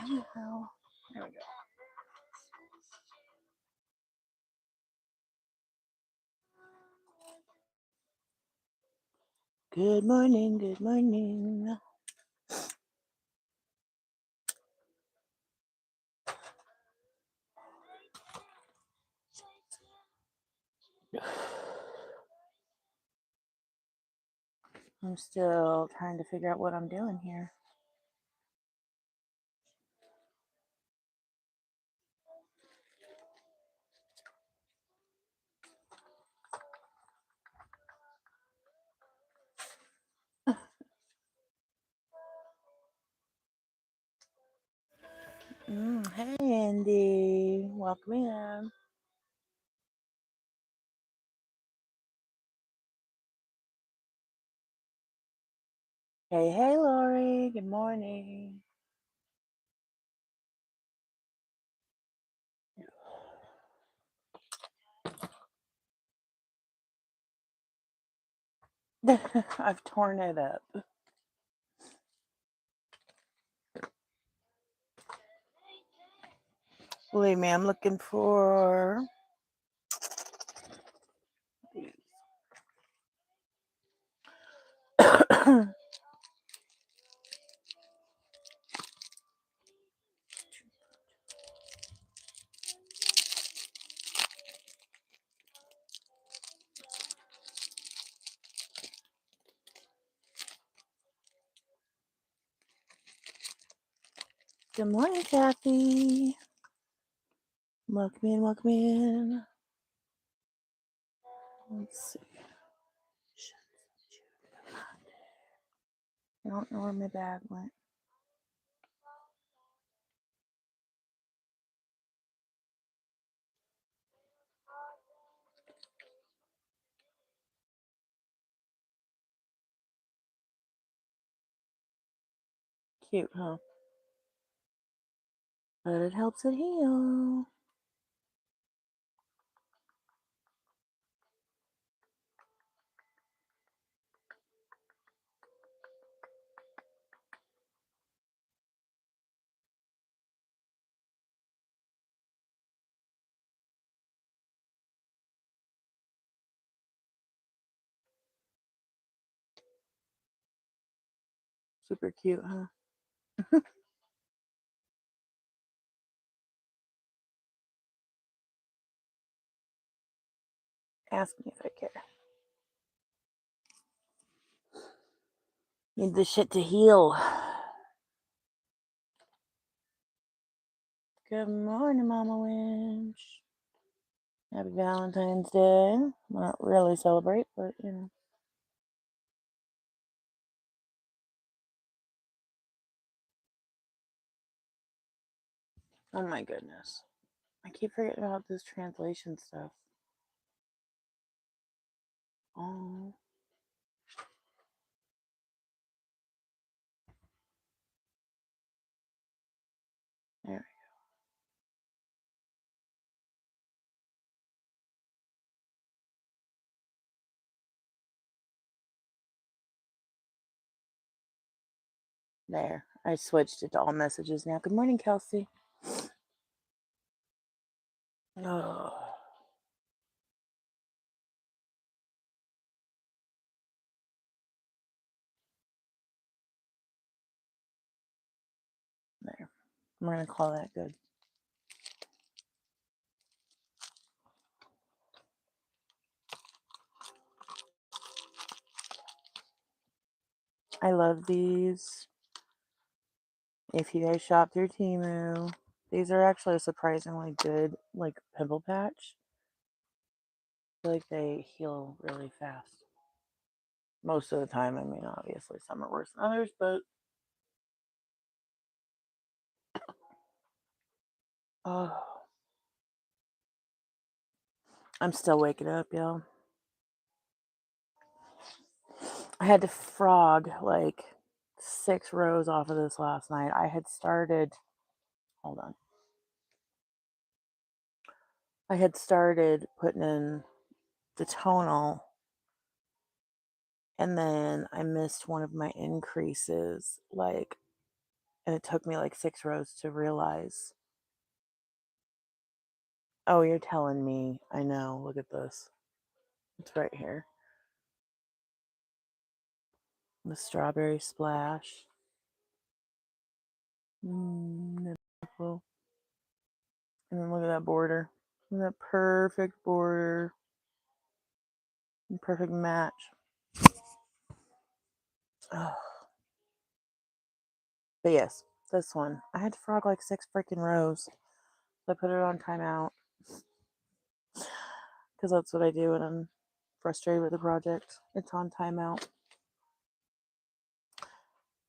hell? There we go. Good morning, good morning. I'm still trying to figure out what I'm doing here. Hey, Andy. Welcome in. Hey, Lori. Good morning. I've torn it up. Believe me, I'm looking for these. Good morning, Kathy. Welcome in, welcome in. Let's see. I don't know where my bag went. Cute, huh? But it helps it heal. Super cute, huh? Ask me if I care. Need this shit to heal. Good morning, Mama Winch. Happy Valentine's Day. Not really celebrate, but you know. Oh my goodness. I keep forgetting about this translation stuff. Oh. There we go. There. I switched it to all messages now. Good morning, Kelsey. Oh. There. I'm going to call that good. I love these. If you guys shop through Temu, these are actually a surprisingly good, like, pimple patch. I feel like they heal really fast. Most of the time. I mean, obviously, some are worse than others, but oh, I'm still waking up, y'all. I had to frog like 6 rows off of this last night. I had started, hold on. I had started putting in the tonal, and then I missed one of my increases, like And it took me like 6 rows to realize. Oh, you're telling me. I know. Look at this. It's right here. The strawberry splash. Beautiful. And then look at that border. Look at that perfect border. Perfect match. Oh. But yes, this one. I had to frog like 6 freaking rows. So I put it on timeout. Because that's what I do when I'm frustrated with the project. It's on timeout.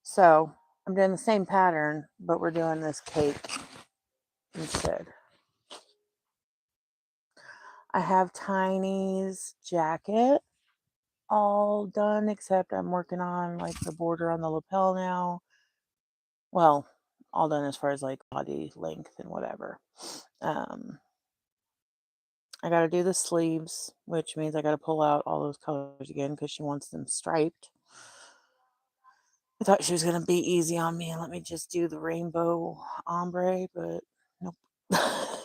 So I'm doing the same pattern, but we're doing this cake instead. I have Tiny's jacket all done, except I'm working on like the border on the lapel now. Well, all done as far as like body length and whatever. I got to do the sleeves, which means I got to pull out all those colors again because she wants them striped. I thought she was going to be easy on me and let me just do the rainbow ombre, but nope. I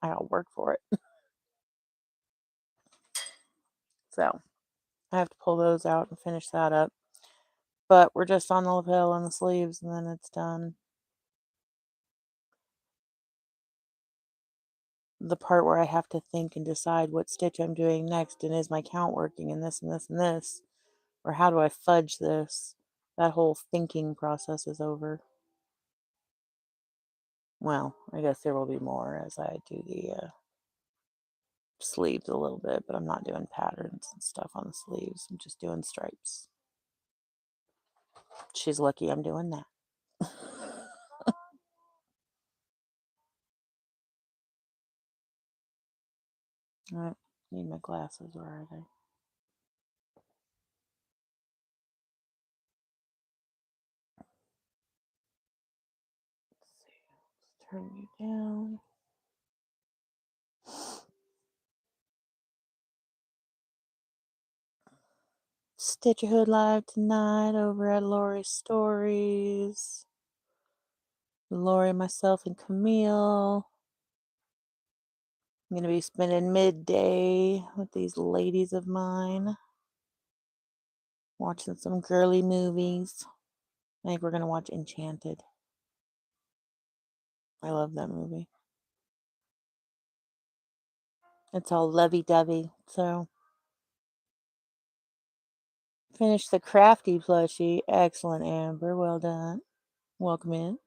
got to work for it. So I have to pull those out and finish that up. But we're just on the lapel and the sleeves, and then it's done. The part where I have to think and decide what stitch I'm doing next, and is my count working, and this and this and this, or how do I fudge this, that whole thinking process is over. Well, I guess there will be more as I do the sleeves a little bit, but I'm not doing patterns and stuff on the sleeves. I'm just doing stripes. She's lucky I'm doing that. I need my glasses. Where are they? Let's see. Let's turn you down. Stitcherhood live tonight over at Lori's Stories. Lori, myself, and Camille. I'm going to be spending midday with these ladies of mine, watching some girly movies. I think we're going to watch Enchanted. I love that movie. It's all lovey-dovey. So, finish the crafty plushie. Excellent, Amber. Well done. Welcome in.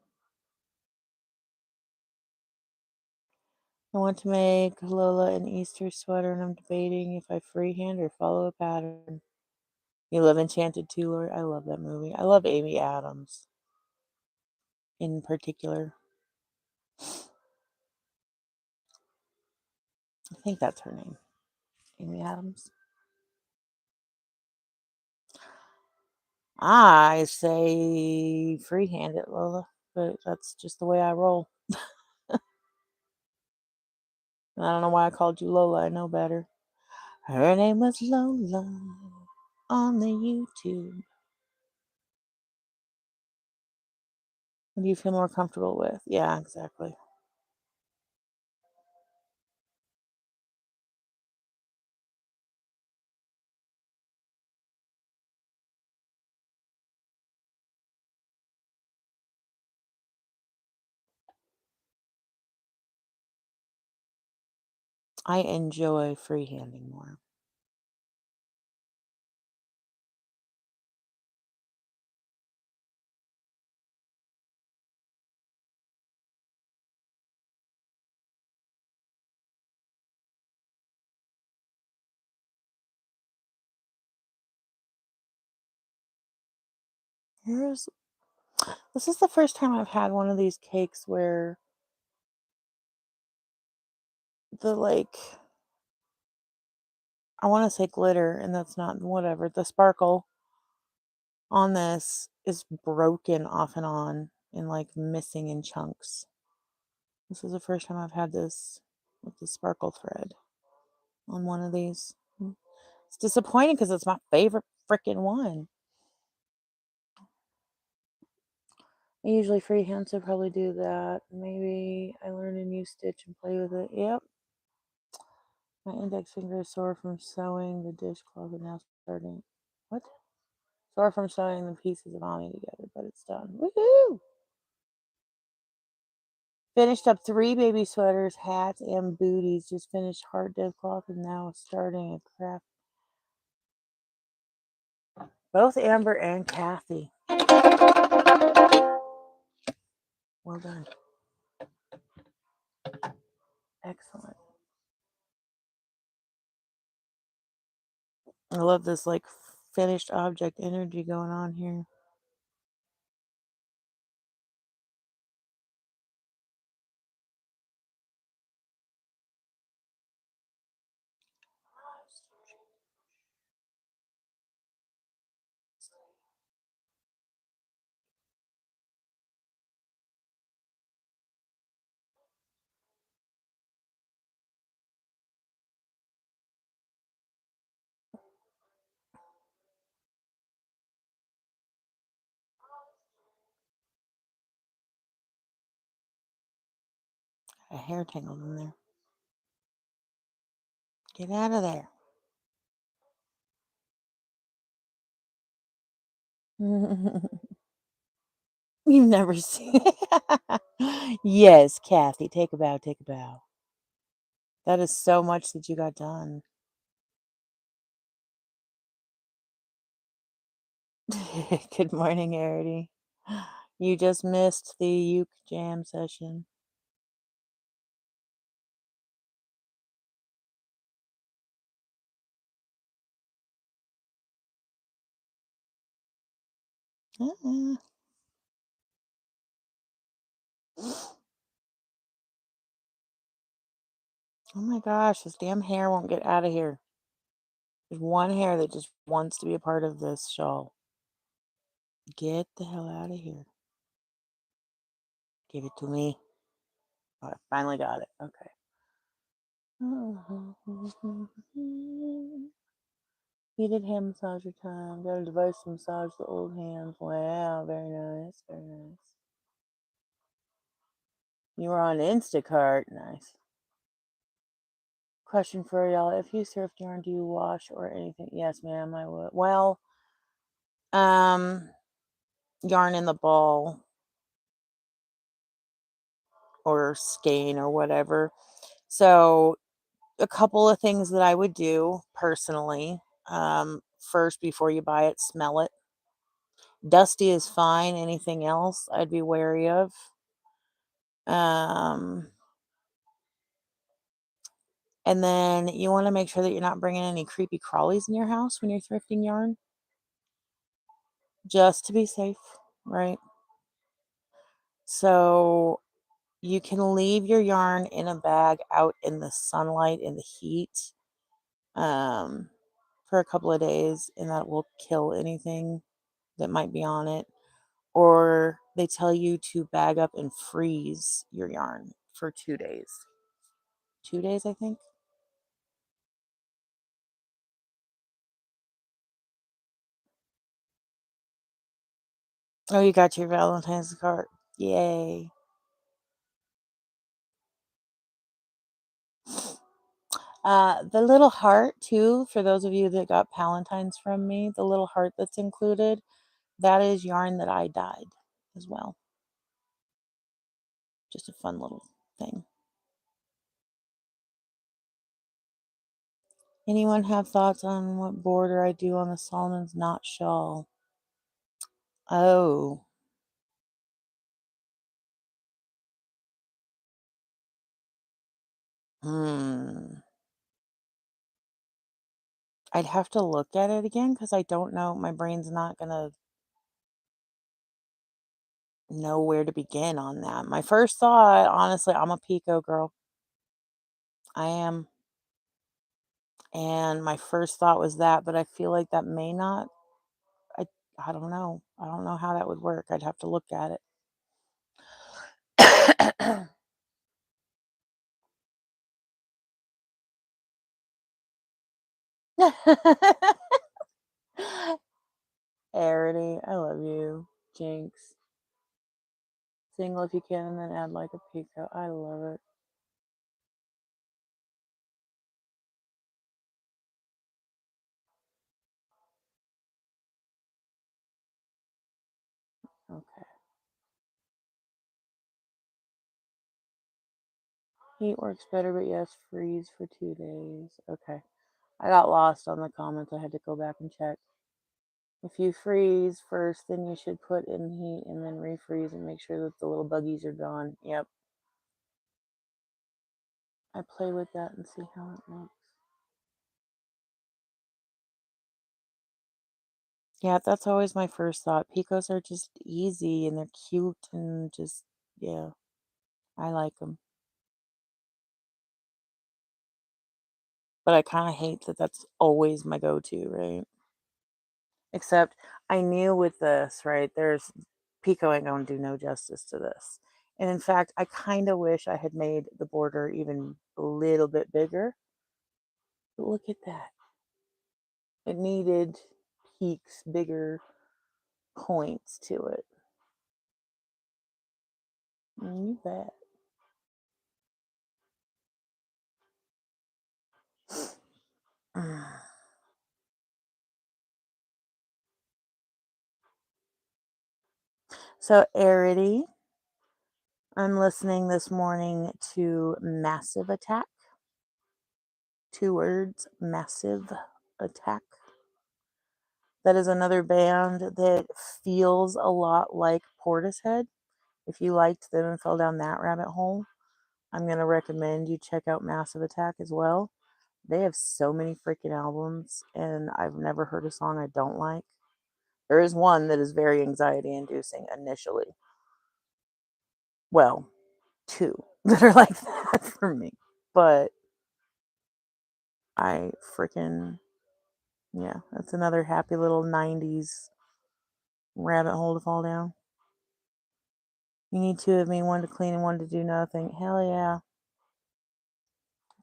I want to make Lola an Easter sweater, and I'm debating if I freehand or follow a pattern. You love Enchanted too, Lori? I love that movie. I love Amy Adams in particular. I think that's her name. Amy Adams. I say freehand it, Lola, but that's just the way I roll. I don't know why I called you Lola. I know better. Her name was Lola on the YouTube. What do you feel more comfortable with? Yeah, exactly. I enjoy freehanding more. This is the first time I've had one of these cakes where the I want to say glitter, and that's not, whatever. The sparkle on this is broken off and on and like missing in chunks. This is the first time I've had this with the sparkle thread on one of these. It's disappointing because it's my favorite freaking one. I usually freehand, so probably do that. Maybe I learn a new stitch and play with it. Yep. My index finger is sore from sewing the dishcloth and now starting. What? Sore from sewing the pieces of Ami together, but it's done. Woohoo! Finished up 3 baby sweaters, hats, and booties. Just finished hard div cloth and now starting a craft. Both Amber and Kathy. Well done. Excellent. I love this like finished object energy going on here. A hair tangled in there. Get out of there. You've never seen. Yes, Kathy, take a bow, take a bow. That is so much that you got done. Good morning, Arity. You just missed the uke jam session. Uh-uh. Oh my gosh, this damn hair won't get out of here. There's one hair that just wants to be a part of this shawl. Get the hell out of here. Give it to me. Oh, I finally got it. Okay. Heated hand massager time. Got a device to massage the old hands. Wow, very nice. Very nice. You were on Instacart. Nice. Question for y'all. If you surf yarn, do you wash or anything? Yes, ma'am, I would. Well, yarn in the ball or skein or whatever. So a couple of things that I would do personally. First, before you buy it, smell it. Dusty is fine. Anything else I'd be wary of. And then you want to make sure that you're not bringing any creepy crawlies in your house when you're thrifting yarn. Just to be safe, right? So you can leave your yarn in a bag out in the sunlight, in the heat, for a couple of days, and that will kill anything that might be on it. Or they tell you to bag up and freeze your yarn for 2 days. 2 days, I think. Oh, you got your Valentine's card. Yay. The little heart, too, for those of you that got Palentine's from me, the little heart that's included, that is yarn that I dyed as well. Just a fun little thing. Anyone have thoughts on what border I do on the Solomon's knot shawl? Oh. I'd have to look at it again because I don't know. My brain's not going to know where to begin on that. My first thought, honestly, I'm a Pico girl. I am. And my first thought was that, but I feel like that may not. I, I don't know. I don't know how that would work. I'd have to look at it. Arity, I love you. Jinx. single if you can, and then add like a picot. I love it. Okay. Heat works better, but yes, freeze for 2 days. Okay. I got lost on the comments. I had to go back and check. If you freeze first, then you should put in heat and then refreeze and make sure that the little buggies are gone. Yep. I play with that and see how it looks. Yeah, that's always my first thought. Picos are just easy and they're cute and just, yeah, I like them. But I kind of hate that that's always my go-to, right? Except I knew with this, right? There's Pico ain't gonna do no justice to this. And in fact, I kind of wish I had made the border even a little bit bigger. But look at that. It needed peaks, bigger points to it. You bet. So, Arity, I'm listening this morning to Massive Attack. 2 words, Massive Attack. That is another band that feels a lot like Portishead. If you liked them and fell down that rabbit hole, I'm going to recommend you check out Massive Attack as well. They have so many freaking albums, and I've never heard a song I don't like. There is one that is very anxiety inducing initially. Well, 2 that are like that for me. But I freaking, yeah, that's another happy little 90s rabbit hole to fall down. You need 2 of me, one to clean and one to do nothing. Hell yeah.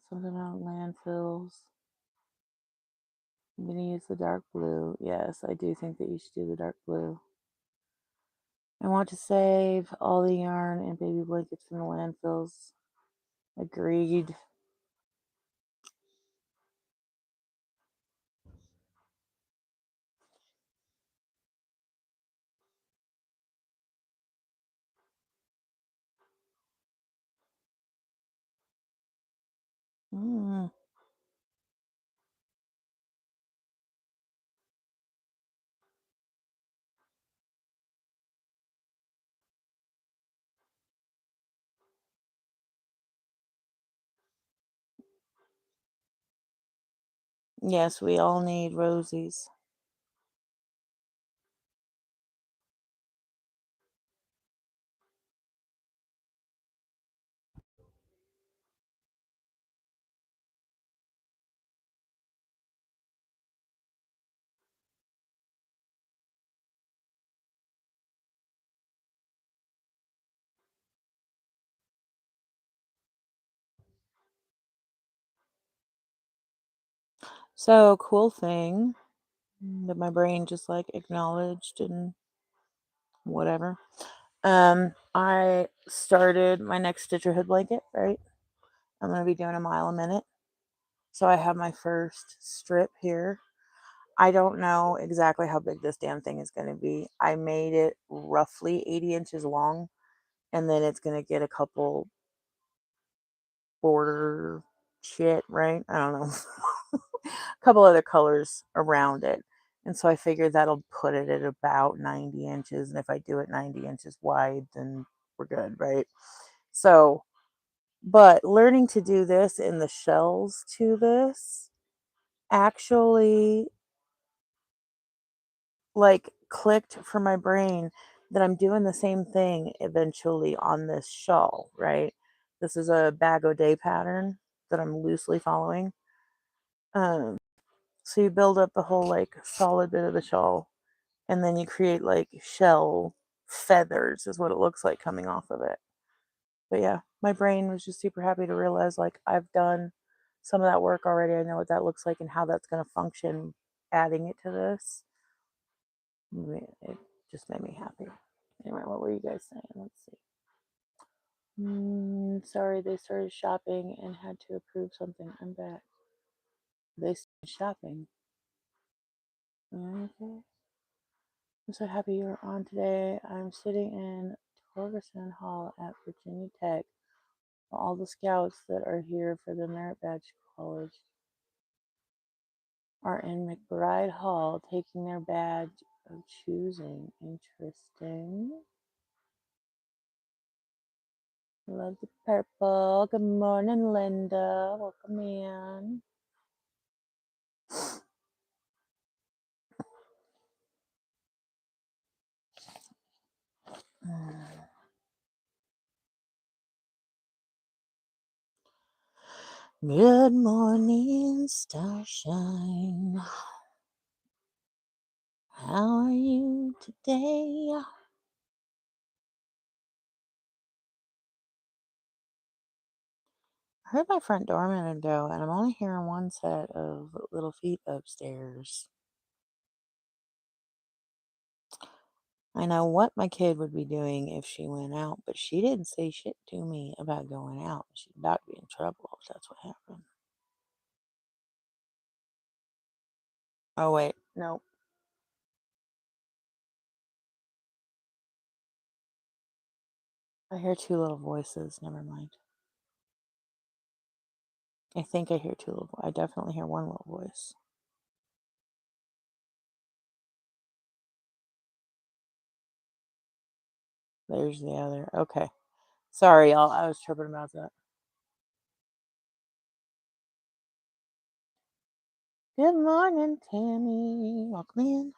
Something about landfills. I'm going to use the dark blue. Yes, I do think that you should do the dark blue. I want to save all the yarn and baby blankets from the landfills. Agreed. Mm. Yes, we all need rosies. So, cool thing that my brain just like acknowledged and whatever. I started my next Stitcherhood blanket, right? I'm going to be doing a mile a minute. So I have my first strip here. I don't know exactly how big this damn thing is going to be. I made it roughly 80 inches long, and then it's going to get a couple border shit, right? I don't know. A couple other colors around it. And so I figured that'll put it at about 90 inches. And if I do it 90 inches wide, then we're good, right? So, but learning to do this in the shells to this actually like clicked for my brain that I'm doing the same thing eventually on this shawl, right? This is a bag o' day pattern that I'm loosely following. So you build up the whole like solid bit of the shawl, and then you create like shell feathers is what it looks like coming off of it. But yeah, my brain was just super happy to realize like I've done some of that work already. I know what that looks like and how that's going to function adding it to this. It just made me happy. Anyway, what were you guys saying? Let's see. Sorry, they started shopping and had to approve something. I'm back. They started shopping. Okay. I'm so happy you're on today. I'm sitting in Torgerson Hall at Virginia Tech. All the scouts that are here for the Merit Badge College are in McBride Hall taking their badge of choosing. Interesting. Love the purple. Good morning, Linda. Welcome in. Good morning, starshine. How are you today? I heard my front door a minute ago, and I'm only hearing one set of little feet upstairs. I know what my kid would be doing if she went out, but she didn't say shit to me about going out. She's about to be in trouble if that's what happened. Oh, wait. Nope. I hear two little voices. Never mind. I think I hear two little I definitely hear one little voice. There's the other. Okay. Sorry, y'all. I was tripping about that. Good morning, Tammy. Welcome in.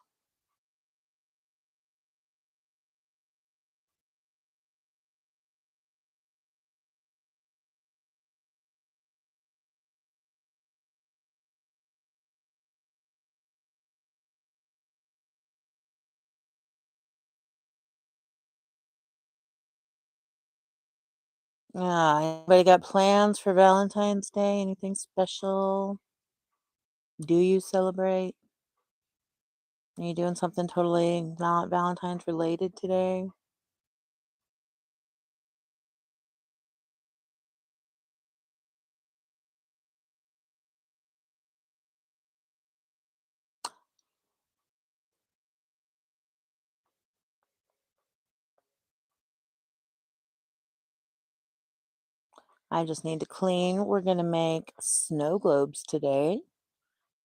Anybody got plans for Valentine's Day? Anything special? Do you celebrate? Are you doing something totally not Valentine's related today? I just need to clean. We're going to make snow globes today.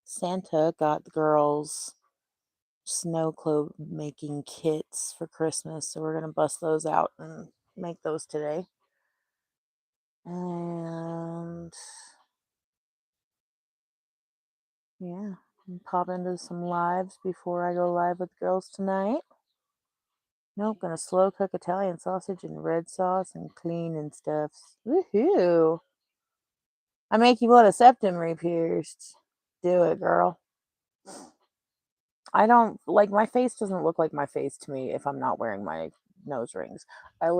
Santa got the girls snow globe making kits for Christmas, so we're going to bust those out and make those today. And yeah, pop into some lives before I go live with girls tonight. Nope, gonna slow cook Italian sausage and red sauce and clean and stuff. Woohoo! I make you want a septum re-pierced. Do it, girl. I don't like my face doesn't look like my face to me if I'm not wearing my nose rings. I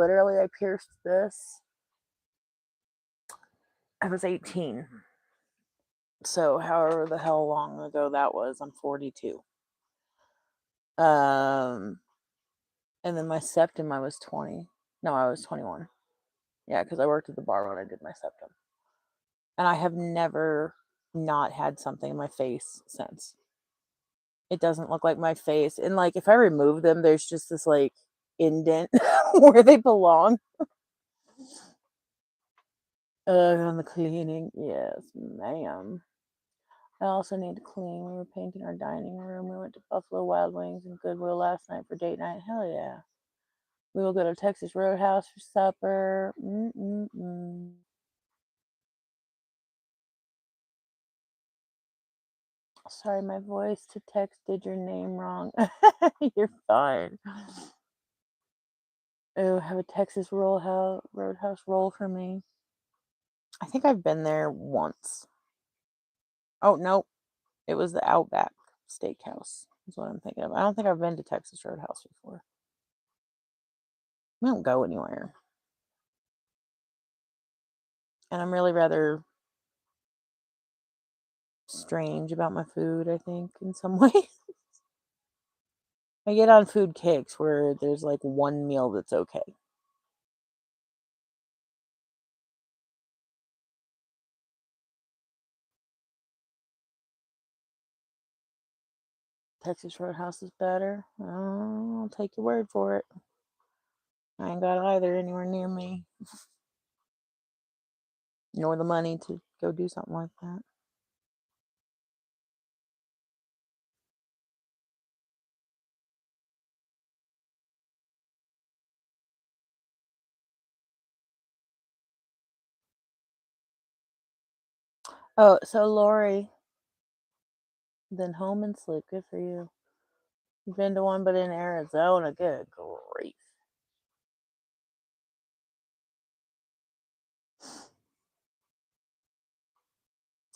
pierced this. I was 18. So however the hell long ago that was, I'm 42. And then my septum I was 20. No, I was 21. Yeah, because I worked at the bar when I did my septum. And I have never not had something in my face since. It doesn't look like my face. And like if I remove them, there's just this like indent where they belong. On the cleaning. Yes, ma'am. I also need to clean. We were painting our dining room. We went to Buffalo Wild Wings and Goodwill last night for date night. Hell yeah. We will go to Texas Roadhouse for supper. Sorry, my voice to text did your name wrong. You're fine. Oh, have a Texas Roadhouse roll for me. I think I've been there once. Oh, nope. It was the Outback Steakhouse, is what I'm thinking of. I don't think I've been to Texas Roadhouse before. We don't go anywhere. And I'm really rather strange about my food, I think, in some ways. I get on food kicks where there's like one meal that's okay. Texas Roadhouse is better. Oh, I'll take your word for it. I ain't got either anywhere near me, nor the money to go do something like that. Oh, so Lori, then home and sleep. Good for you. You've been to one, but in Arizona. Good grief.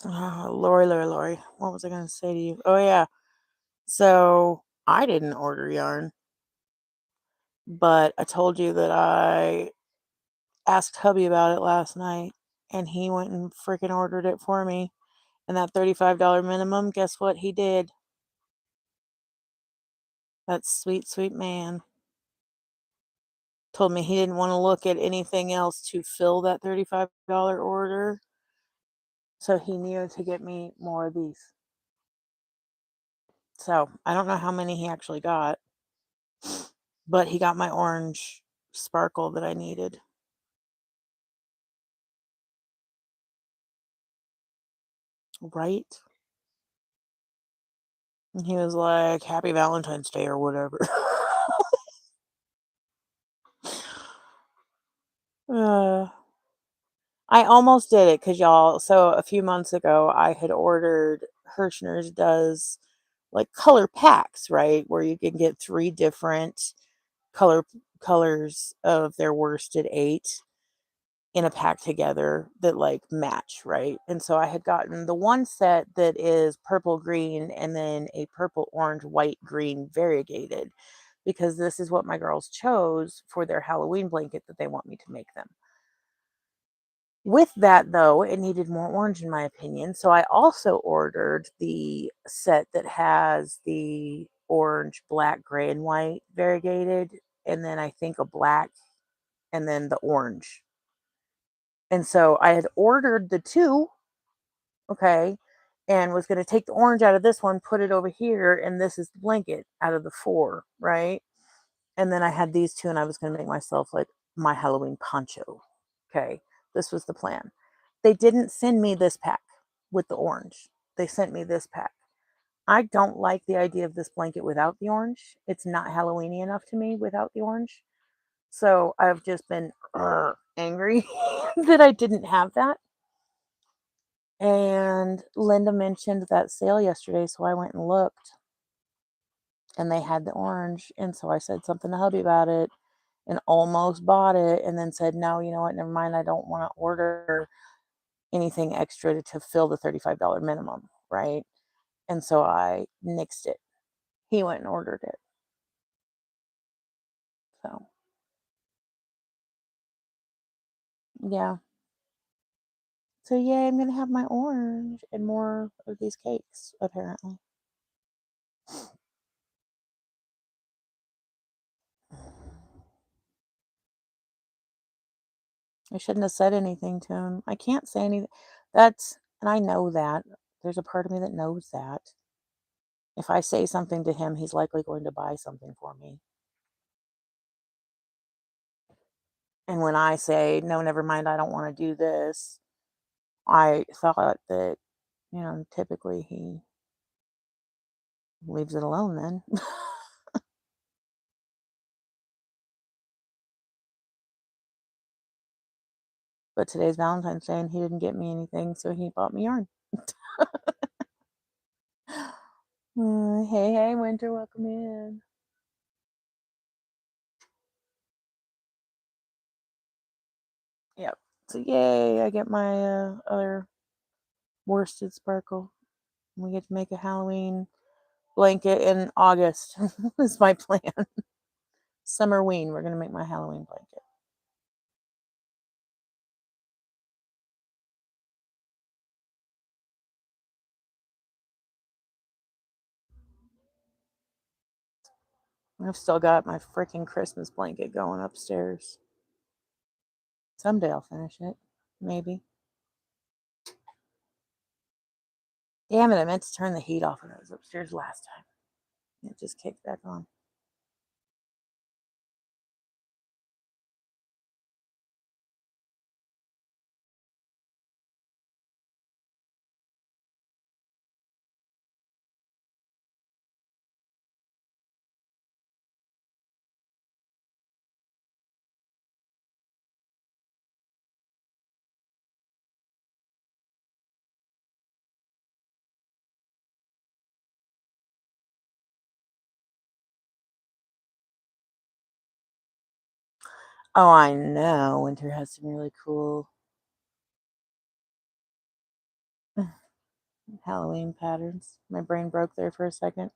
Oh, Lori. What was I going to say to you? Oh, yeah. So I didn't order yarn, but I told you that I asked hubby about it last night, and he went and freaking ordered it for me. And that $35 minimum, guess what he did? That sweet, sweet man told me he didn't want to look at anything else to fill that $35 order. So he needed to get me more of these. So I don't know how many he actually got, but he got my orange sparkle that I needed. Right? And he was like, Happy Valentine's Day or whatever. I almost did it because y'all, so a few months ago, I had ordered Hirschner's does like color packs, right? Where you can get 3 different colors of their worsted 8 in a pack together that like match, right? And so I had gotten the one set that is purple green and then a purple orange white green variegated because this is what my girls chose for their Halloween blanket that they want me to make them. With that though, it needed more orange in my opinion. So I also ordered the set that has the orange, black, gray, and white variegated, and then I think a black and then the orange. And so I had ordered the 2, okay, and was going to take the orange out of this one, put it over here, and this is the blanket out of the 4, right? And then I had these 2, and I was going to make myself like my Halloween poncho. Okay, this was the plan. They didn't send me this pack with the orange. They sent me this pack. I don't like the idea of this blanket without the orange. It's not Halloweeny enough to me without the orange. So I've just been angry that I didn't have that. And Linda mentioned that sale yesterday, so I went and looked, and they had the orange. And so I said something to hubby about it and almost bought it, and then said, no, you know what, never mind. I don't want to order anything extra to fill the $35 minimum, right? And so I nixed it. He went and ordered it. So, yeah. So, yay, I'm going to have my orange and more of these cakes, apparently. I shouldn't have said anything to him. I can't say anything. And I know that. There's a part of me that knows that. If I say something to him, he's likely going to buy something for me. And when I say, no, never mind, I don't want to do this, I thought that, typically he leaves it alone then. But today's Valentine's Day and he didn't get me anything, so he bought me yarn. Hey, Winter, welcome in. Yep. So yay, I get my other worsted sparkle. We get to make a Halloween blanket in August. Is my plan. Summerween, we're gonna make my Halloween blanket. I've still got my freaking Christmas blanket going upstairs. Someday I'll finish it. Maybe. Damn it, I meant to turn the heat off when I was upstairs last time. It just kicked back on. Oh, I know. Winter has some really cool Halloween patterns. My brain broke there for a second.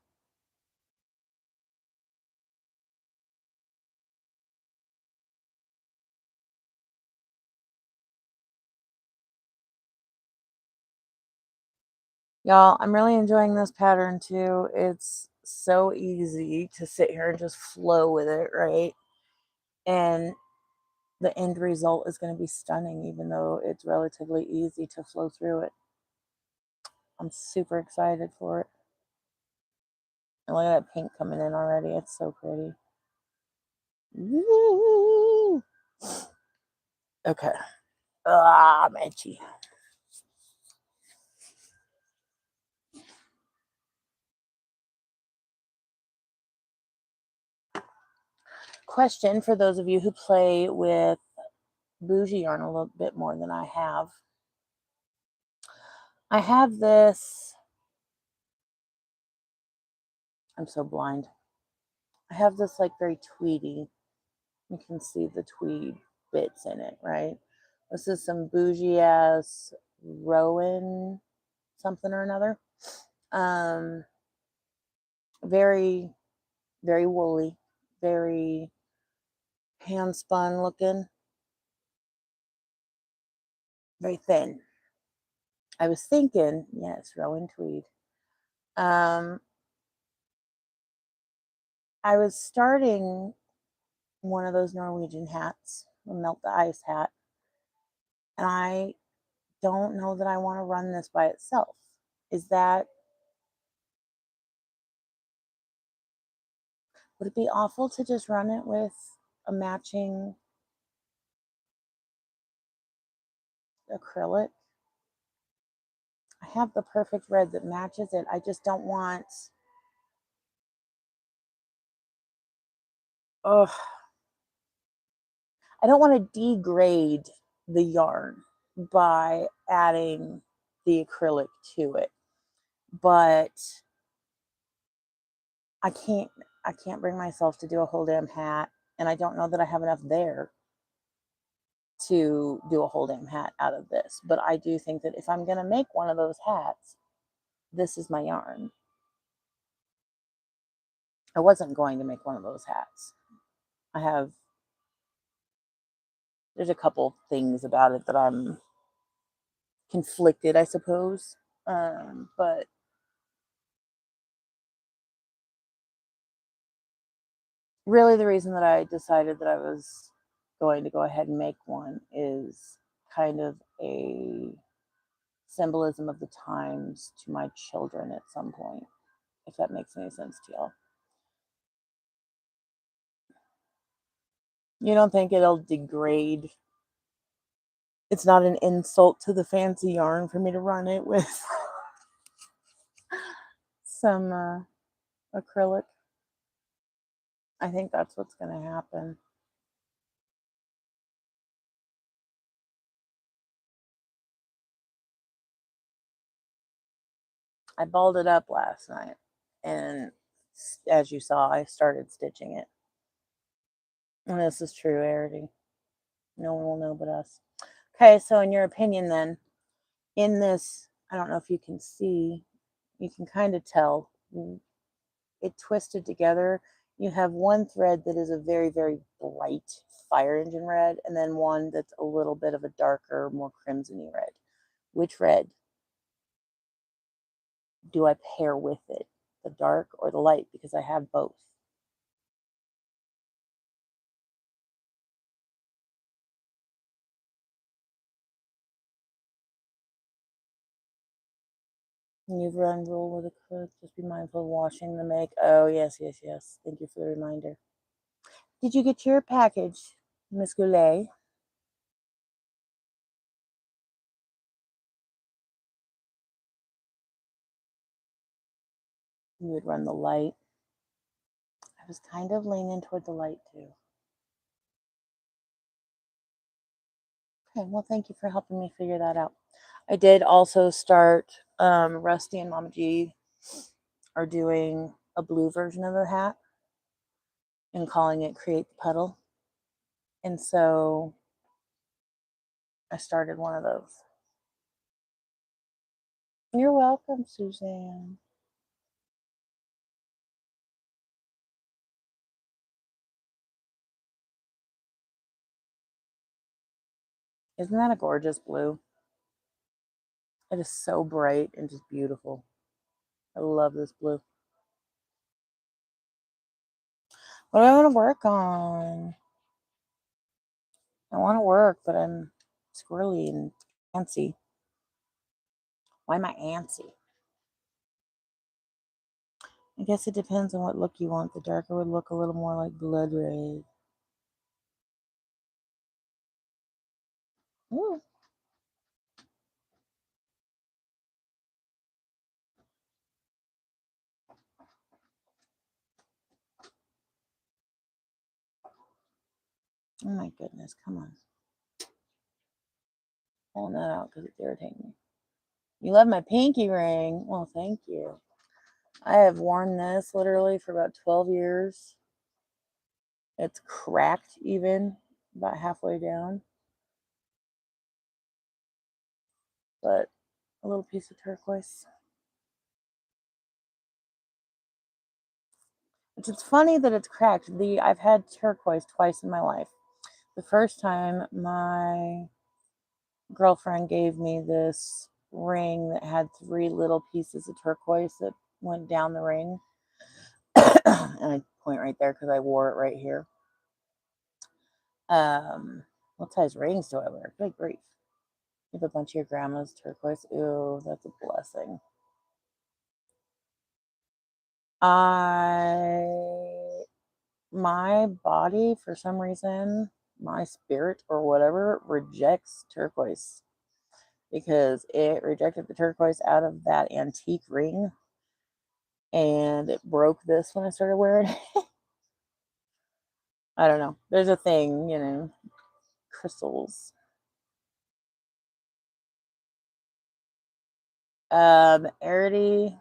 Y'all, I'm really enjoying this pattern too. It's so easy to sit here and just flow with it, right? And the end result is going to be stunning, even though it's relatively easy to flow through it. I'm super excited for it. And look at that pink coming in already. It's so pretty. Woo! Okay. I'm itchy. Question for those of you who play with bougie yarn a little bit more than I have. I have this, I'm so blind. I have this like very tweedy. You can see the tweed bits in it, right? This is some bougie ass Rowan something or another. Very, very woolly, very hand spun looking, very thin. I was thinking, yes, Rowan tweed. I was starting one of those Norwegian hats, a melt the ice hat, and I don't know that I want to run this by itself. Is that, would it be awful to just run it with a matching acrylic? I have the perfect red that matches it. I just don't want, ugh, I don't want to degrade the yarn by adding the acrylic to it, but I can't bring myself to do a whole damn hat, and I don't know that I have enough there to do a whole damn hat out of this. But I do think that if I'm going to make one of those hats, this is my yarn. I wasn't going to make one of those hats. There's a couple things about it that I'm conflicted, I suppose. But really the reason that I decided that I was going to go ahead and make one is kind of a symbolism of the times to my children at some point, if that makes any sense to y'all. You don't think it'll degrade? It's not an insult to the fancy yarn for me to run it with some acrylic. I think that's what's going to happen. I balled it up last night, and as you saw, I started stitching it. And this is true, Arity. No one will know but us. Okay, so in your opinion then, in this, I don't know if you can see, you can kind of tell it twisted together. You have one thread that is a very, very bright fire engine red, and then one that's a little bit of a darker, more crimsony red. Which red do I pair with it? The dark or the light? Because I have both. You've run rule with a cook. Just be mindful of washing the make. Oh, yes, yes, yes. Thank you for the reminder. Did you get your package, Miss Goulet? You would run the light. I was kind of leaning toward the light too. Okay, well, thank you for helping me figure that out. I did also start, Rusty and Mama G are doing a blue version of the hat and calling it Create the Puddle. And so I started one of those. You're welcome, Suzanne. Isn't that a gorgeous blue? It is so bright and just beautiful. I love this blue. What do I want to work on? I want to work, but I'm squirrely and antsy. Why am I antsy? I guess it depends on what look you want. The darker would look a little more like blood red. Ooh. Oh my goodness, come on. Pulling that out because it's irritating me. You love my pinky ring. Well, thank you. I have worn this literally for about 12 years. It's cracked even about halfway down. But a little piece of turquoise. Which it's funny that it's cracked. I've had turquoise twice in my life. The first time my girlfriend gave me this ring that had 3 little pieces of turquoise that went down the ring. And I point right there because I wore it right here. What size rings do I wear? Good grief. You have a bunch of your grandma's turquoise. Ooh, that's a blessing. My body, for some reason, my spirit or whatever, rejects turquoise because it rejected the turquoise out of that antique ring and it broke this when I started wearing it. I don't know. There's a thing, crystals. Arity,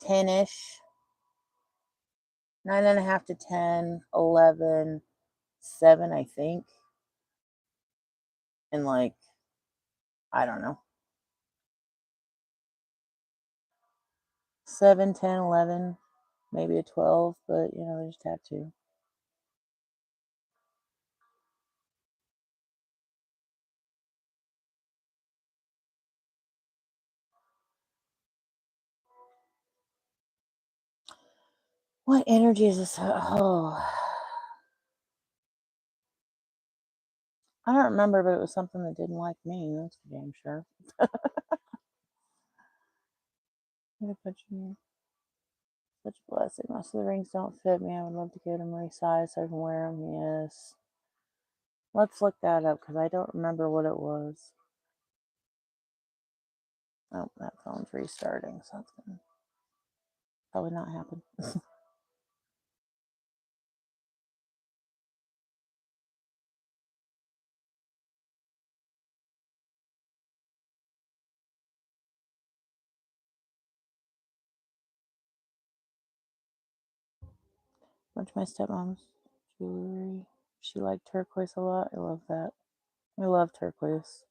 10-ish, 9.5 to 10, 11, 7, I think. And like, I don't know. 7, 10, 11, maybe a 12, but there's tattoo. What energy is this? Oh, I don't remember, but it was something that didn't like me. That's for damn sure. Such a blessing. Most of the rings don't fit me. I would love to get them resized so I can wear them. Yes. Let's look that up because I don't remember what it was. Oh, that phone's restarting, so that's going to probably not happen. Bunch of my stepmom's jewelry. She liked turquoise a lot. I love that. I love turquoise.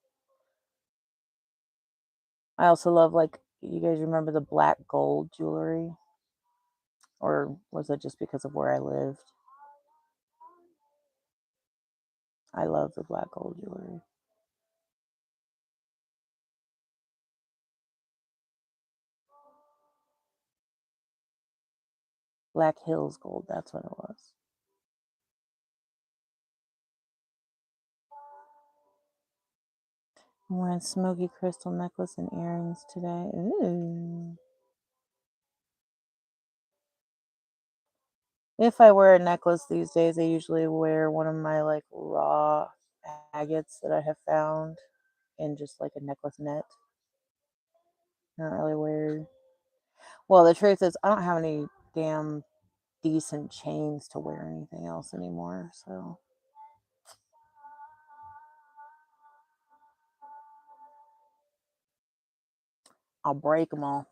I also love, like, you guys remember the black gold jewelry? Or was it just because of where I lived? I love the black gold jewelry. Black Hills gold, that's what it was. I'm wearing smoky crystal necklace and earrings today. Ooh. If I wear a necklace these days, I usually wear one of my like raw agates that I have found in just like a necklace net. I don't really wear. Well, the truth is, I don't have any damn decent chains to wear anything else anymore. So I'll break them all.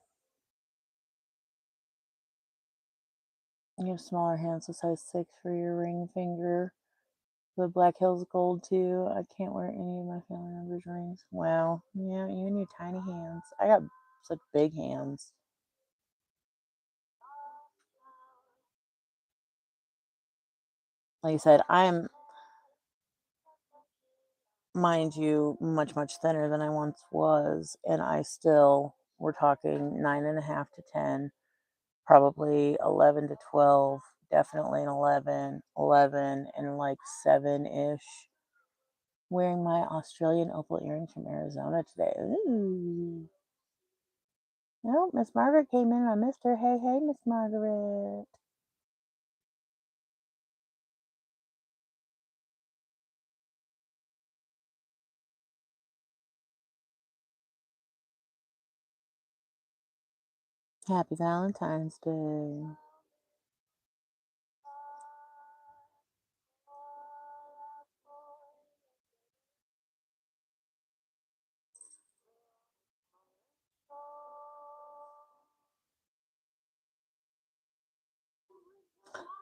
You have smaller hands, so size 6 for your ring finger. The Black Hills Gold too. I can't wear any of my family members' rings. Wow. Yeah, you and your tiny hands. I got such big hands. Like I said, I'm, mind you, much, much thinner than I once was. And I still, we're talking 9.5 to 10, probably 11 to 12, definitely an 11, and like 7 ish. Wearing my Australian opal earrings from Arizona today. Ooh. Oh, Miss Margaret came in. I missed her. Hey, hey, Miss Margaret. Happy Valentine's Day.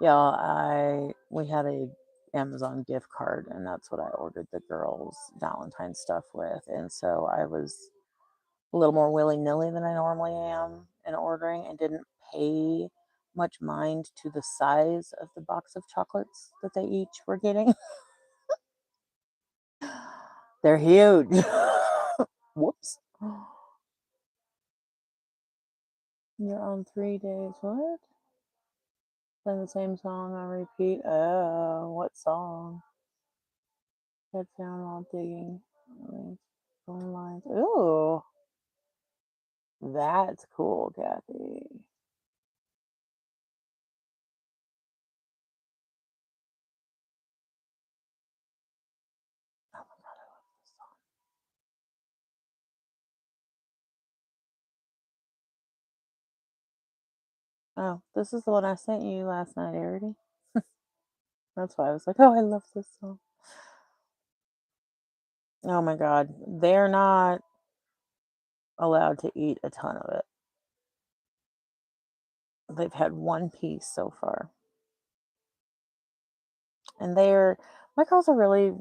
Yeah, we had a Amazon gift card, and that's what I ordered the girls Valentine's stuff with, and so I was a little more willy nilly than I normally am in ordering, and didn't pay much mind to the size of the box of chocolates that they each were getting. They're huge. Whoops. You're on 3 days. What? Play the same song on repeat. Oh, what song? Head down while digging. Phone lines. Ooh, that's cool, Kathy. Oh my god, I love this song. Oh, this is the one I sent you last night, Arity. That's why I was like, oh, I love this song. Oh my god, they're not allowed to eat a ton of it. They've had one piece so far. And my girls are really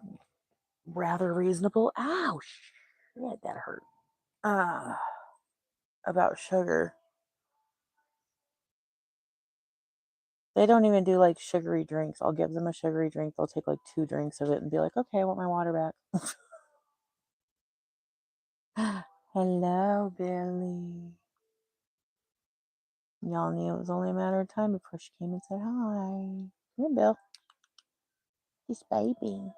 rather reasonable. Ouch. Yeah, that hurt. Uh, about sugar. They don't even do like sugary drinks. I'll give them a sugary drink. They'll take like 2 drinks of it and be like, okay, I want my water back. Hello, Billy. Y'all knew it was only a matter of time before she came and said hi. Here, Bill. This baby.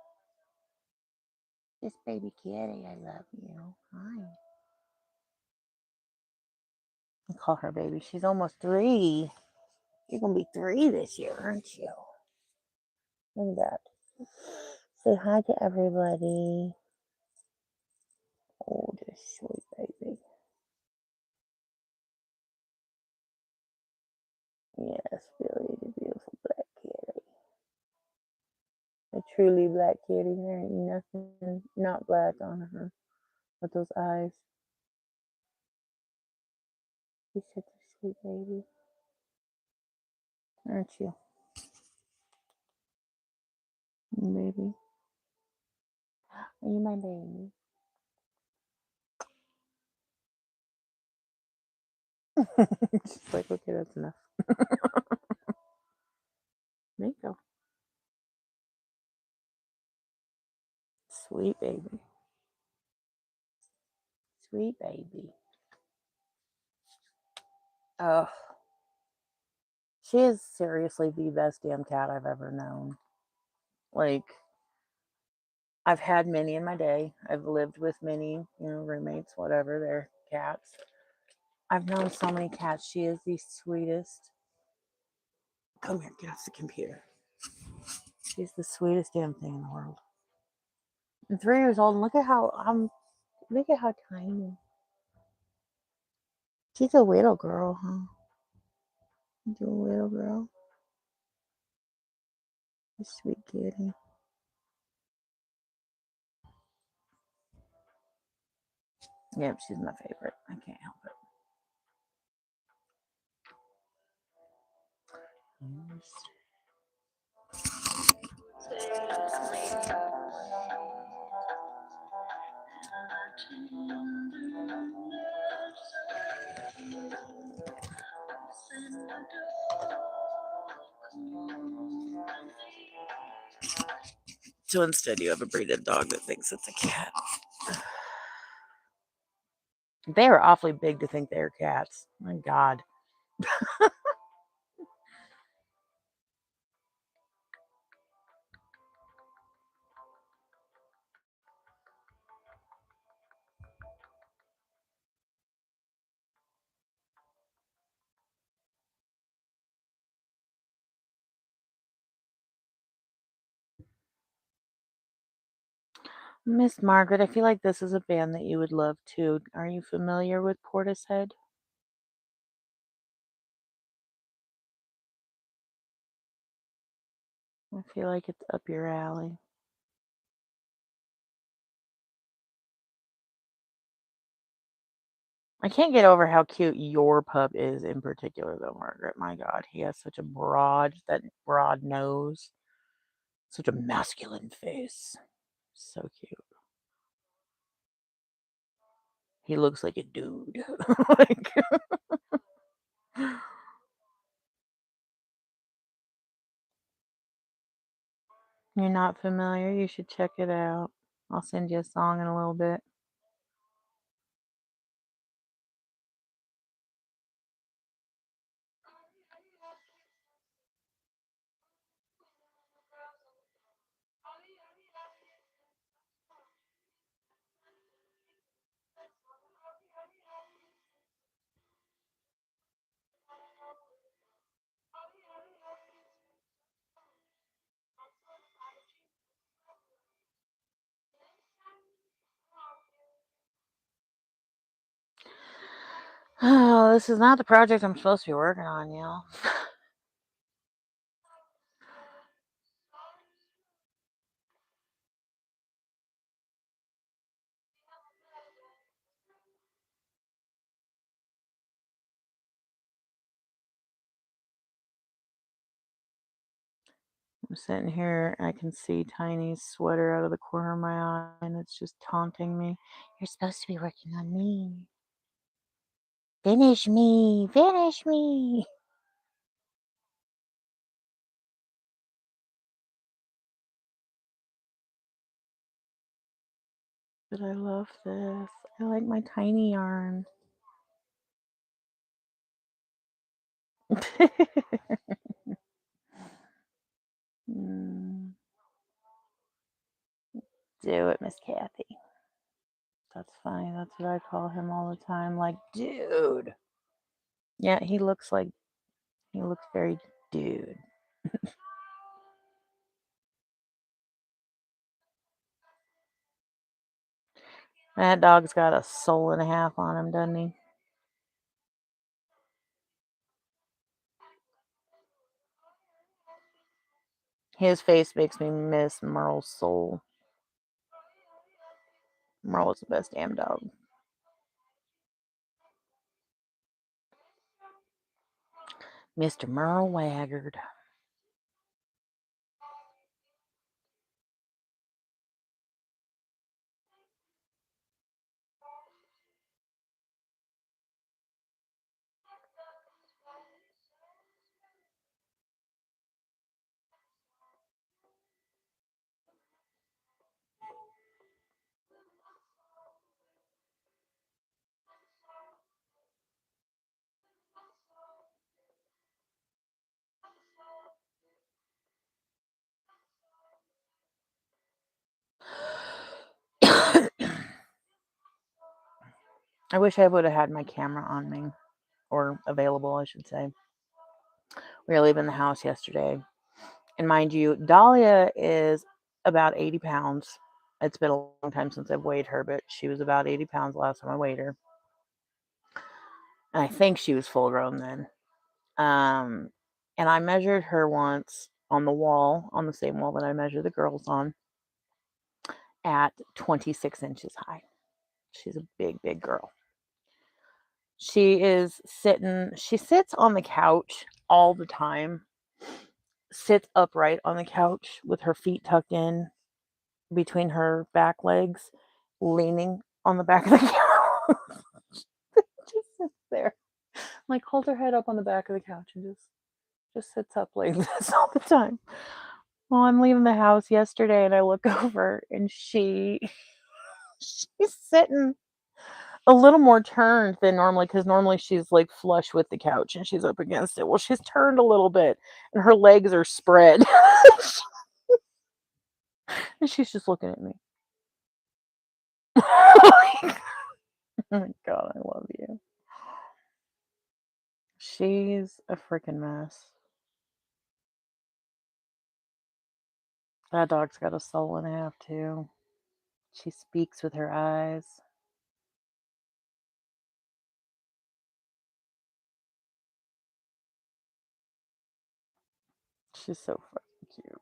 This baby kitty, I love you. Hi. I call her baby. She's almost 3. You're going to be 3 this year, aren't you? Look at that. Say hi to everybody. Oh, this sweet baby. Yes, Billy, the beautiful black kitty. A truly black kitty. There ain't nothing not black on her. With those eyes. She's such a sweet baby. Aren't you? Baby. Are you my baby? She's like, okay, that's enough. There you go. Sweet baby. Sweet baby. Oh, she is seriously the best damn cat I've ever known. Like, I've had many in my day. I've lived with many, roommates, whatever, they're cats. I've known so many cats. She is the sweetest. Come here, get off the computer. She's the sweetest damn thing in the world. And 3 years old, and look at how tiny. She's a little girl, huh? She's a little girl. A sweet kitty. Yep, she's my favorite. I can't help it. So instead, you have a breeded dog that thinks it's a cat. They are awfully big to think they're cats. My God. Miss Margaret, I feel like this is a band that you would love too. Are you familiar with Portishead? I feel like it's up your alley. I can't get over how cute your pup is in particular, though, Margaret. My God, he has such a broad nose, such a masculine face. So cute. He looks like a dude. Like, you're not familiar? You should check it out. I'll send you a song in a little bit. Oh, this is not the project I'm supposed to be working on, y'all. I'm sitting here, I can see Tiny's sweater out of the corner of my eye, and it's just taunting me. You're supposed to be working on me. Finish me! Finish me! But I love this. I like my tiny yarn. Mm, do it, Miss Kathy. That's funny. That's what I call him all the time. Like, dude. Yeah, he looks very dude. That dog's got a soul and a half on him, doesn't he? His face makes me miss Merle's soul. Merle was the best damn dog. Mr. Merle Waggard. I wish I would have had my camera on me, or available, I should say. We were leaving the house yesterday. And mind you, Dahlia is about 80 pounds. It's been a long time since I've weighed her, but she was about 80 pounds last time I weighed her. And I think she was full grown then. And I measured her once on the wall, on the same wall that I measure the girls on, at 26 inches high. She's a big, big girl. She sits on the couch all the time, sits upright on the couch with her feet tucked in between her back legs, leaning on the back of the couch. Just sits there. Like, hold her head up on the back of the couch and just sits up like this all the time. Well, I'm leaving the house yesterday and I look over and she's sitting a little more turned than normally, because normally she's like flush with the couch and she's up against it. Well, she's turned a little bit and her legs are spread. And she's just looking at me. Oh my God, I love you. She's a freaking mess. That dog's got a soul and a half, too. She speaks with her eyes. She's so fucking cute.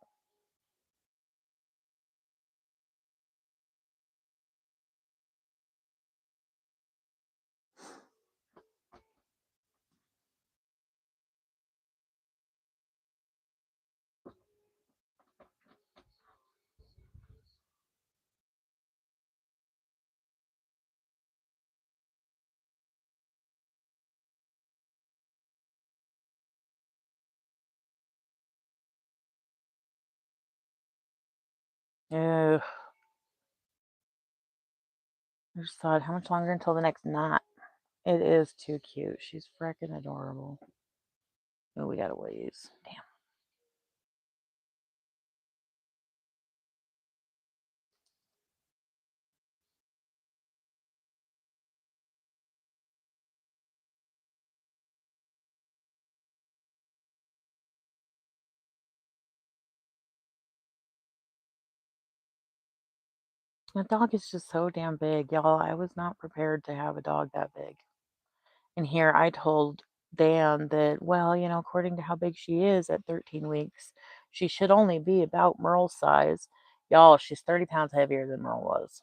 Ugh. I just thought, how much longer until the next knot? It is too cute. She's freaking adorable. Oh, we got a ways. Damn. That dog is just so damn big, y'all. I was not prepared to have a dog that big. And here I told Dan that, well, according to how big she is at 13 weeks, she should only be about Merle's size. Y'all, she's 30 pounds heavier than Merle was,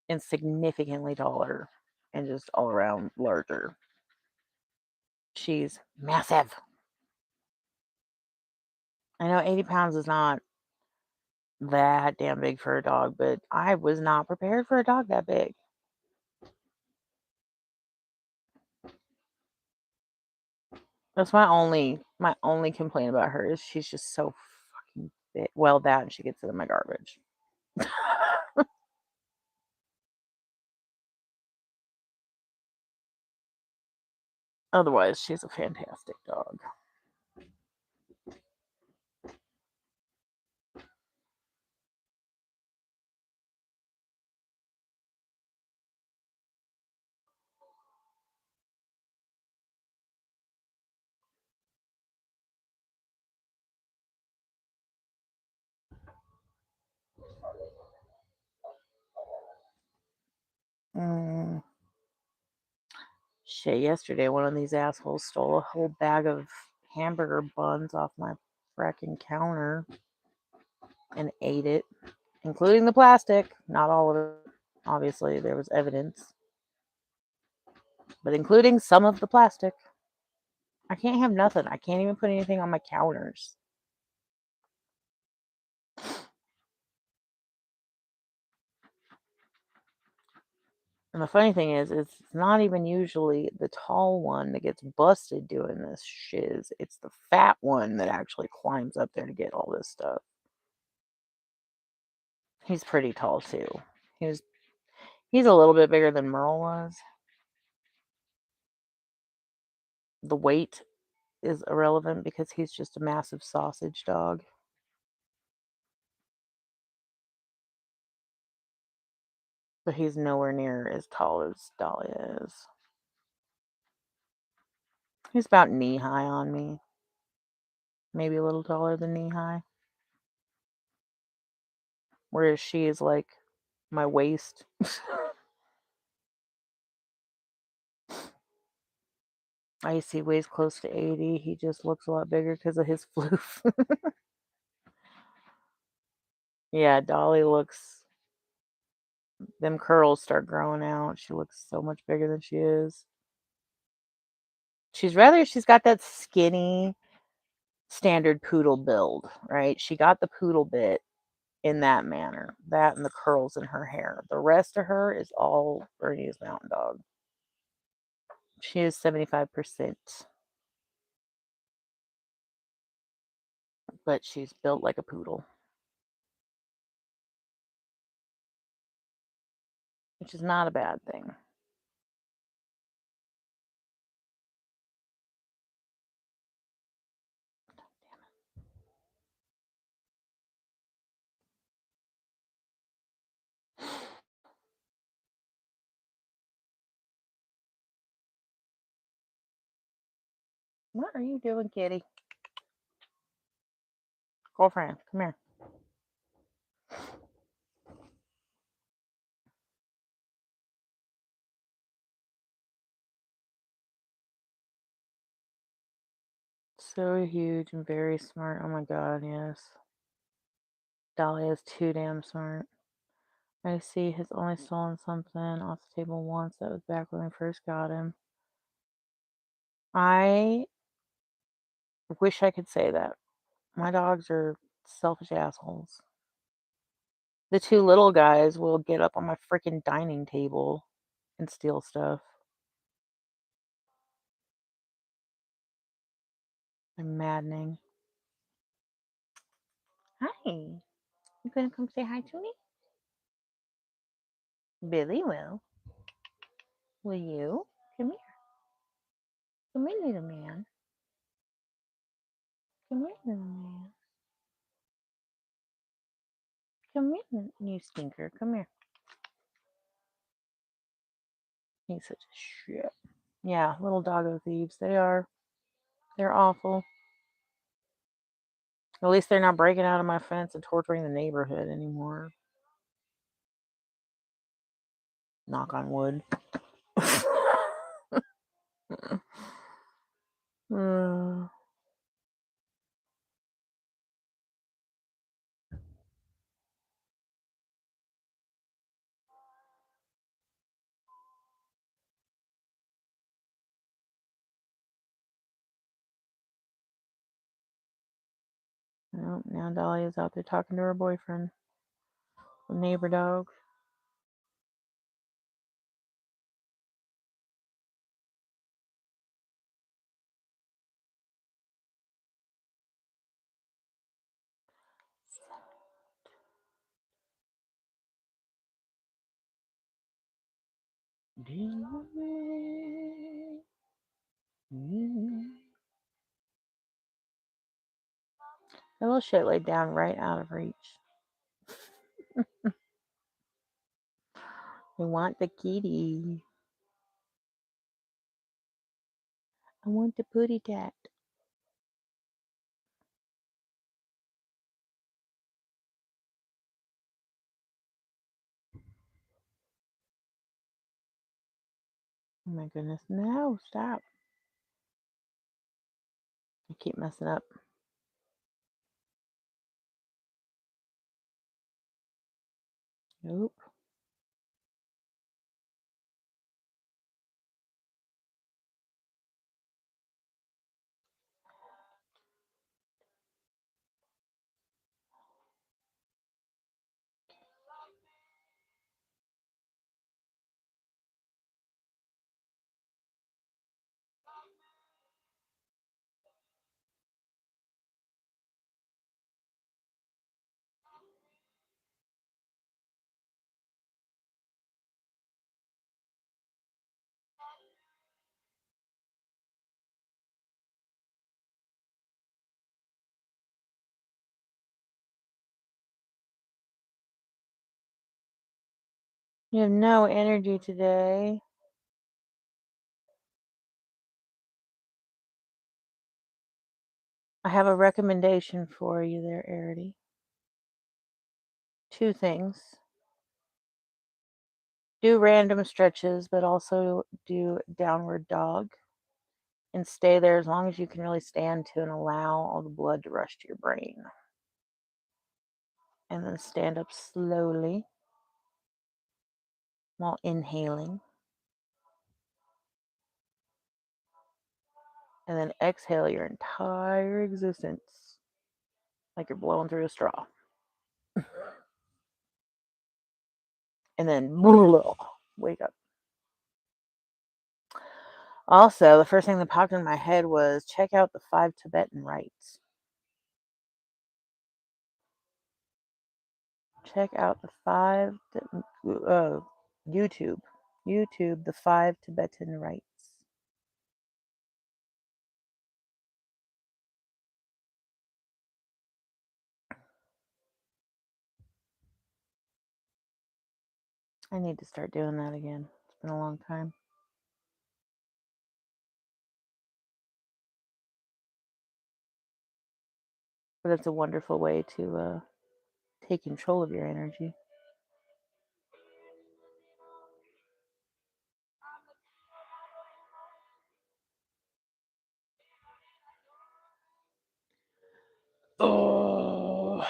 and significantly taller and just all around larger. She's massive. I know 80 pounds is not that damn big for a dog, but I was not prepared for a dog that big. That's my only complaint about her is she's just so fucking big. Well, that and she gets it in my garbage. Otherwise, she's a fantastic dog. Mm. Shit, yesterday one of these assholes stole a whole bag of hamburger buns off my fracking counter and ate it, including the plastic. Not all of it. Obviously, there was evidence, but including some of the plastic. I can't have nothing. I can't even put anything on my counters. And the funny thing is, it's not even usually the tall one that gets busted doing this shiz. It's the fat one that actually climbs up there to get all this stuff. He's pretty tall too. He's a little bit bigger than Merle was. The weight is irrelevant because he's just a massive sausage dog. But he's nowhere near as tall as Dahlia is. He's about knee-high on me. Maybe a little taller than knee-high. Whereas she is like my waist. I see he weighs close to 80. He just looks a lot bigger because of his floof. Yeah, Dolly looks... Them curls start growing out. She looks so much bigger than she is. She's got that skinny, standard poodle build, right? She got the poodle bit in that manner. That and the curls in her hair. The rest of her is all Bernese Mountain Dog. She is 75%. But she's built like a poodle. Which is not a bad thing. What are you doing, kitty? Girlfriend, come here. So huge and very smart. Oh my god, yes. Dolly is too damn smart. I see he's only stolen something off the table once. That was back when we first got him. I wish I could say that. My dogs are selfish assholes. The two little guys will get up on my freaking dining table and steal stuff. They're maddening. Hi. You gonna come say hi to me? Billy will. Will you? Come here. Come here, little man. Come here, little man. Come here, you stinker. Come here. He's such a shit. Yeah, little doggo thieves. They are. They're awful. At least they're not breaking out of my fence and torturing the neighborhood anymore. Knock on wood. Well, now Dolly is out there talking to her boyfriend, the neighbor dog. The little shit laid down right out of reach. We want the kitty. I want the pooty tat. Oh my goodness. No, stop. I keep messing up. Nope. You have no energy today. I have a recommendation for you there, Arity. 2 things. Do random stretches, but also do downward dog. And stay there as long as you can really stand to and allow all the blood to rush to your brain. And then stand up slowly while inhaling. And then exhale your entire existence like you're blowing through a straw. And then wake up. Also, the first thing that popped in my head was check out the 5 Tibetan rites. Check out the 5 YouTube, the 5 Tibetan rites. I need to start doing that again. It's been a long time. But it's a wonderful way to take control of your energy. Oh.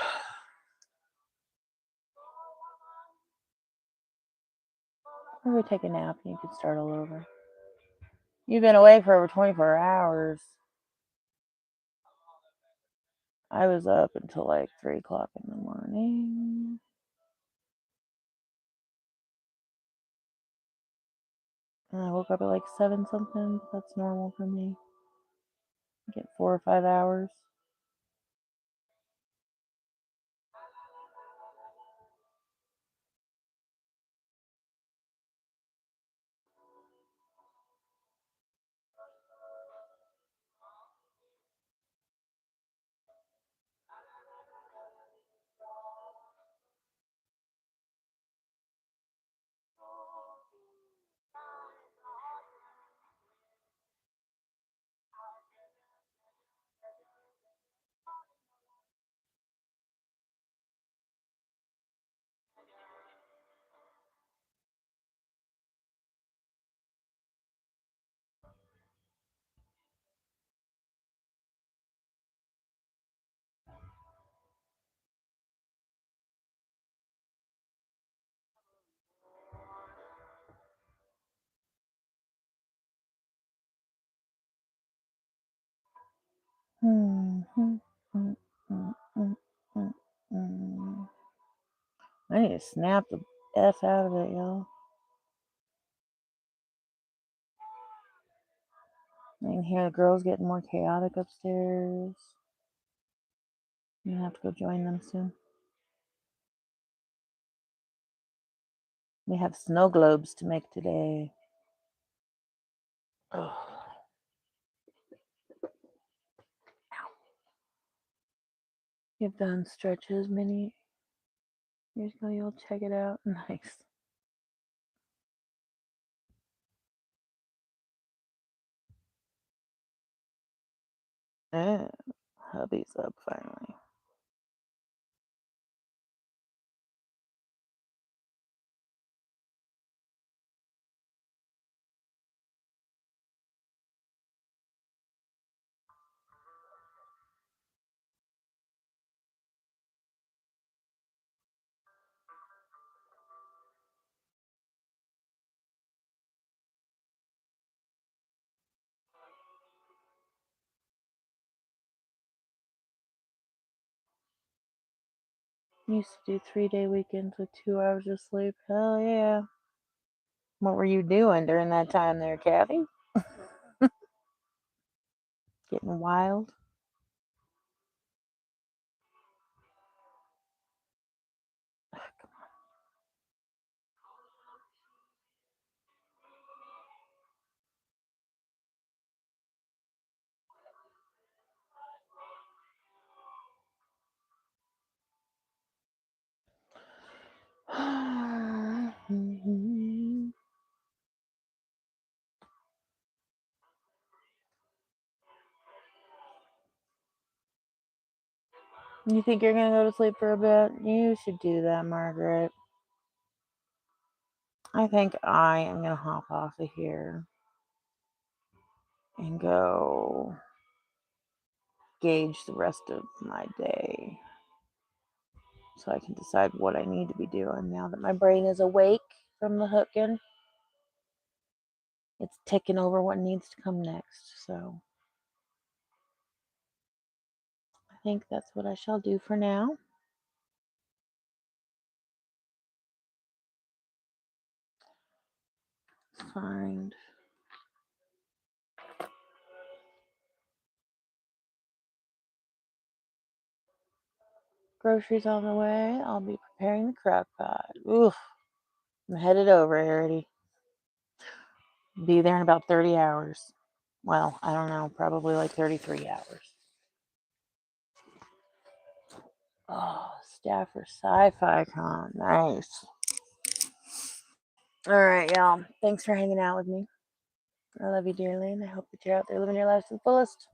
Maybe take a nap and you can start all over. You've been away for over 24 hours. I was up until like 3 o'clock in the morning. And I woke up at like 7 something. That's normal for me. I get 4 or 5 hours. I need to snap the F out of it, y'all. I can hear the girls getting more chaotic upstairs. I'm gonna have to go join them soon. We have snow globes to make today. Oh. You've done stretches many years ago. You'll check it out. Nice. Oh, hubby's up finally. Used to do 3-day weekends with 2 hours of sleep. Hell yeah. What were you doing during that time there, Kathy? Getting wild? You think you're going to go to sleep for a bit? You should do that, Margaret. I think I am going to hop off of here and go gauge the rest of my day so I can decide what I need to be doing now that my brain is awake from the hooking. It's ticking over what needs to come next. So I think that's what I shall do for now. Find groceries on the way. I'll be preparing the crock pot. Oof. I'm headed over already. Be there in about 30 hours. Well, I don't know, probably like 33 hours. Oh, staff for Sci-Fi Con. Nice. All right, y'all. Thanks for hanging out with me. I love you dearly, and I hope that you're out there living your life to the fullest.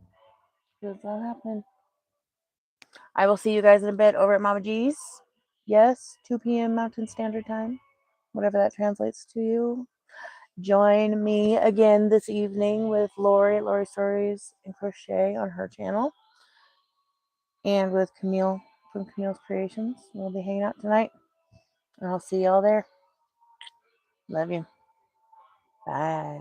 It's all happening. I will see you guys in a bit over at Mama G's. Yes, 2 p.m. Mountain Standard Time, whatever that translates to you. Join me again this evening with Lori Stories and Crochet on her channel, and with Camille from Camille's Creations. We'll be hanging out tonight, and I'll see y'all there. Love you. Bye.